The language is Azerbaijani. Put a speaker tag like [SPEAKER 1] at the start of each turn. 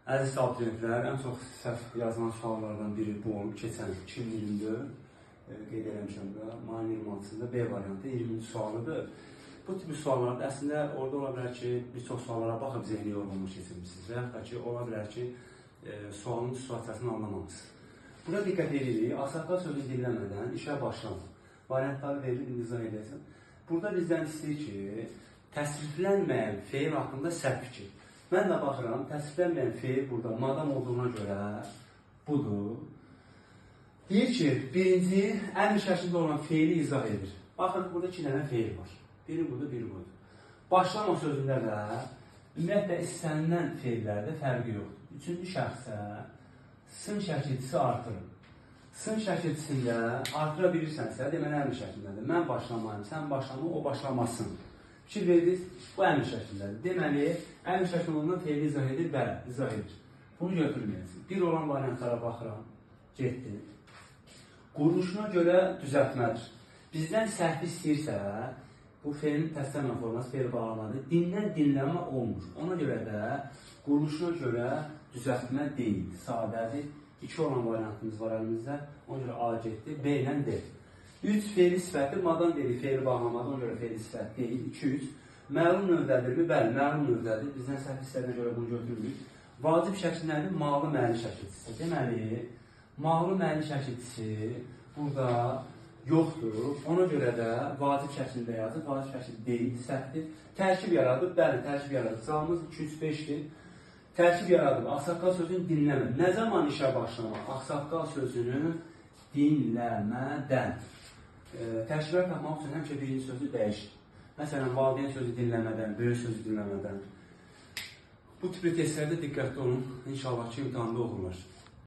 [SPEAKER 1] Əziz abituriyentlər, ən çox səhv yazılan suallardan biri bu olub. Keçən 2024 qeyd eləmişəm bura, mayın 26-sında B variantı 20-ci sualıdır. Bu tip suallarda əslində orada ola bilər ki, bir çox suallara baxıb zehni yorğunluq keçirmişsiniz və yaxud da ki, ola bilər ki, sualın situasiyasını anlamamışsınız. Burada diqqət edirik, ağsaqqal sözünü dinləmədən işə başlamaq. Variantları verilir, izah edəcəm. Burada bizdən istəyir ki, təsriflənməyən feil haqqında səhv fikir. Mən də baxıram, təsriflənməyən feil burada madam olduğuna görə budur. Deyir ki, birinci, əmr şəklində olan feili izah edir. Baxın, burada iki dənə feil var. Biri budur, biri budur. Başlama sözündə də ümumiyyətlə istənilən feillərdə fərqi yoxdur. Üçüncü şəxsə sın şəkilçisi artırın. Sın şəkilçisində artıra bilirsənsə, deməli əmr şəklindədir. Mən başlamayım, sən başlama, o başlamasın. Fikir verdiniz, bu əmr şəklindədir. Deməli, əmr şəklində olan feili izah edir, bəli, izah edir. Bunu götürməyəcək. Bir olan variantlara baxıram, getdi. Quruluşuna görə düzəltmədir. Bizdən səhv istəyirsə, bu feilin təsdiqlənmə forması feil bağlamadır. Dindən dinlənmə olmur. Ona görə də quruluşuna görə düzəltmə deyil, sadədir. İki olan variantımız var əlimizdə, ona görə A getdi, B ilə D. 3 feili sifəti, madan dedik, feili bağlamadır, ona görə feili sifət deyil. 2-3. Məlum növdədirmi? Bəli, məlum növdədir. Bizdən səhv istədiyinə görə bunu götürürük. Vacib şəkil nədir? Mağlı məli şəkilçisi. Deməli, mağlı məli şəkilçisi burada yoxdur. Ona görə də vacib şəklində yazır. Vacib şəkil deyil, səhvdir. Tərkib yaradır. Bəli, tərkib yaradır. Cavabımız 2-3-5-dir. Tərkib yaradır. Ağsaqqal sözünü dinləmə. Nə zaman işə başlamaq? Ağsaqqal sözünü dinləmədən. Tərkiblər tapmaq üçün həmişə birinci sözü dəyişir. Məsələn, valideyn sözü dinləmədən, böyük sözü dinləmədən. Bu tipli testlərdə diqqətli olun. İnşallah ki, imtihanda oxurlar.